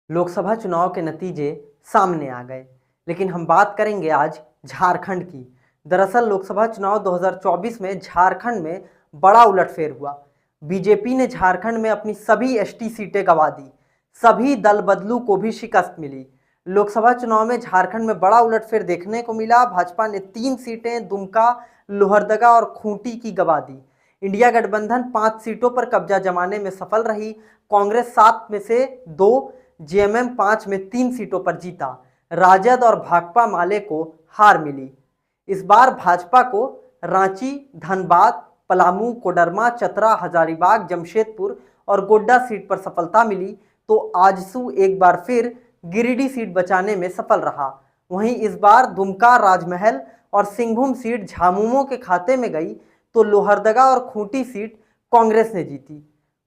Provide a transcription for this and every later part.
लोकसभा चुनाव के नतीजे सामने आ गए, लेकिन हम बात करेंगे आज झारखंड की। दरअसल लोकसभा चुनाव 2024 में झारखंड में बड़ा उलटफेर हुआ। बीजेपी ने झारखंड में अपनी सभी एसटी सीटें गंवा दी। सभी दल बदलू को भी शिकस्त मिली। लोकसभा चुनाव में झारखंड में बड़ा उलटफेर देखने को मिला। भाजपा ने 3 सीटें दुमका, लोहरदगा और खूंटी की गंवा दी। इंडिया गठबंधन 5 सीटों पर कब्जा जमाने में सफल रही। कांग्रेस 7 में से 2, जेएमएम 5 में 3 सीटों पर जीता। राजद और भाकपा माले को हार मिली। इस बार भाजपा को रांची, धनबाद, पलामू, कोडरमा, चतरा, हजारीबाग, जमशेदपुर और गोड्डा सीट पर सफलता मिली, तो आजसू एक बार फिर गिरिडीह सीट बचाने में सफल रहा। वहीं इस बार दुमका, राजमहल और सिंहभूम सीट झामुमो के खाते में गई, तो लोहरदगा और खूंटी सीट कांग्रेस ने जीती।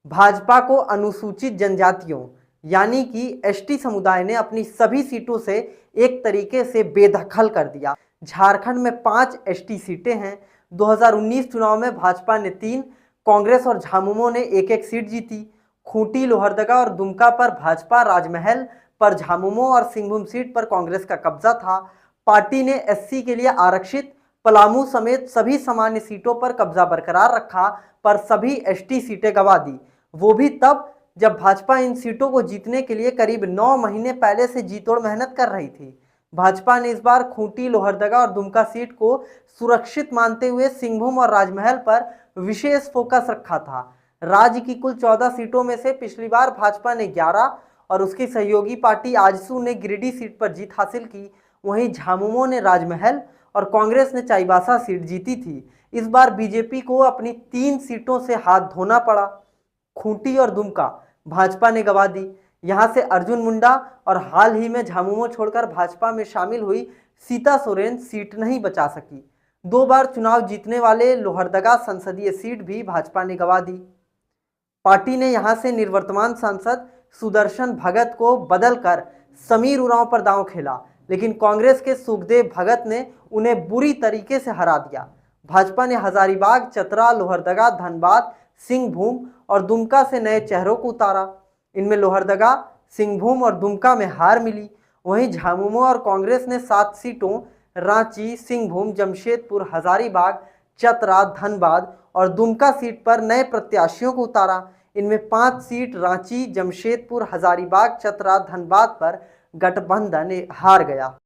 भाजपा को अनुसूचित जनजातियों यानी कि एसटी समुदाय ने अपनी सभी सीटों से एक तरीके से बेदखल कर दिया। झारखंड में 5 एसटी सीटें हैं। 2019 चुनाव में भाजपा ने 3, कांग्रेस और झामुमो ने 1-1 सीट जीती। खूंटी, लोहरदगा और दुमका पर भाजपा, राजमहल पर झामुमो और सिंहभूम सीट पर कांग्रेस का कब्जा था। पार्टी ने एससी के लिए आरक्षित पलामू समेत सभी सामान्य सीटों पर कब्जा बरकरार रखा, पर सभी एसटी सीटें गंवा दी, वो भी तब जब भाजपा इन सीटों को जीतने के लिए करीब 9 महीने पहले से जी तोड़ मेहनत कर रही थी। भाजपा ने इस बार खूंटी, लोहरदगा और दुमका सीट को सुरक्षित मानते हुए सिंहभूम और राजमहल पर विशेष फोकस रखा था। राज्य की कुल 14 सीटों में से पिछली बार भाजपा ने 11 और उसकी सहयोगी पार्टी आजसू ने गिरिडीह सीट पर जीत हासिल की। वहीं झामुमो ने राजमहल और कांग्रेस ने चाईबासा सीट जीती थी। इस बार बीजेपी को अपनी 3 सीटों से हाथ धोना पड़ा। खूंटी और दुमका भाजपा ने गंवा दी। यहां से अर्जुन मुंडा और हाल ही में झामुमो छोड़कर भाजपा में शामिल हुई सीता सोरेन सीट नहीं बचा सकी। 2 बार चुनाव जीतने वाले लोहरदगा संसदीय सीट भी भाजपा ने गंवा दी। पार्टी ने यहां से निवर्तमान सांसद सुदर्शन भगत को बदलकर समीर उरांव पर दांव खेला, लेकिन कांग्रेस के सुखदेव भगत ने उन्हें बुरी तरीके से हरा दिया। भाजपा ने हजारीबाग, चतरा, लोहरदगा, धनबाद, सिंहभूम और दुमका से नए चेहरों को उतारा। इनमें लोहरदगा, सिंहभूम और दुमका में हार मिली। वहीं झामुमो और कांग्रेस ने 7 सीटों रांची, सिंहभूम, जमशेदपुर, हजारीबाग, चतरा, धनबाद और दुमका सीट पर नए प्रत्याशियों को उतारा। इनमें 5 सीट रांची, जमशेदपुर, हजारीबाग, चतरा, धनबाद पर गठबंधन हार गया।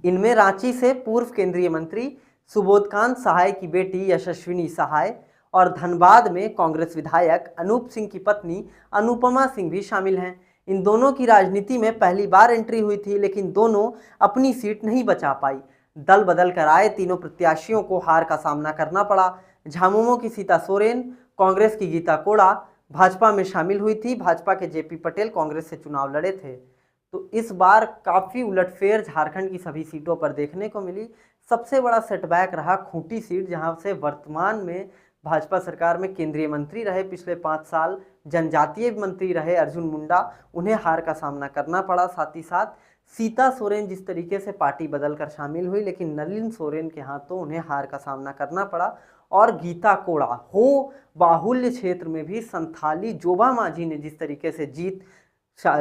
इनमें रांची से पूर्व केंद्रीय मंत्री सुबोधकांत सहाय की बेटी यशस्विनी सहाय और धनबाद में कांग्रेस विधायक अनूप सिंह की पत्नी अनुपमा सिंह भी शामिल हैं। इन दोनों की राजनीति में पहली बार एंट्री हुई थी, लेकिन दोनों अपनी सीट नहीं बचा पाई। दल बदल कर आए तीनों प्रत्याशियों को हार का सामना करना पड़ा। झामुमो की सीता सोरेन, कांग्रेस की गीता कोड़ा भाजपा में शामिल हुई थी। भाजपा के जेपी पटेल कांग्रेस से चुनाव लड़े थे। तो इस बार काफ़ी उलटफेर झारखंड की सभी सीटों पर देखने को मिली। सबसे बड़ा सेटबैक रहा खूंटी सीट, जहां से वर्तमान में भाजपा सरकार में केंद्रीय मंत्री रहे, पिछले 5 साल जनजातीय मंत्री रहे अर्जुन मुंडा, उन्हें हार का सामना करना पड़ा। साथ ही साथ सीता सोरेन जिस तरीके से पार्टी बदलकर शामिल हुई, लेकिन नलिन सोरेन के हाथों उन्हें हार का सामना करना पड़ा। और गीता कोड़ा हो बाहुल्य क्षेत्र में भी संथाली जोबा माझी ने जिस तरीके से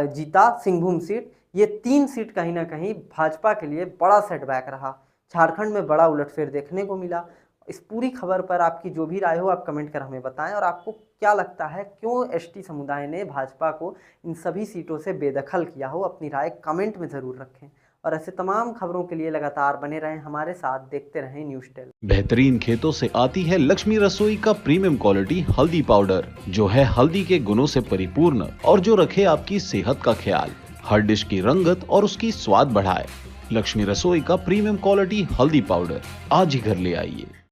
जीता सिंहभूम सीट, ये 3 सीट कहीं ना कहीं भाजपा के लिए बड़ा सेटबैक रहा। झारखंड में बड़ा उलटफेर देखने को मिला। इस पूरी खबर पर आपकी जो भी राय हो आप कमेंट कर हमें बताएं, और आपको क्या लगता है क्यों एसटी समुदाय ने भाजपा को इन सभी सीटों से बेदखल किया हो। अपनी राय कमेंट में ज़रूर रखें, और ऐसे तमाम खबरों के लिए लगातार बने रहें हमारे साथ, देखते रहें न्यूज़ टेल। बेहतरीन खेतों से आती है लक्ष्मी रसोई का प्रीमियम क्वालिटी हल्दी पाउडर, जो है हल्दी के गुणों से परिपूर्ण और जो रखे आपकी सेहत का ख्याल, हर डिश की रंगत और उसकी स्वाद बढ़ाए। लक्ष्मी रसोई का प्रीमियम क्वालिटी हल्दी पाउडर आज ही घर ले आइए।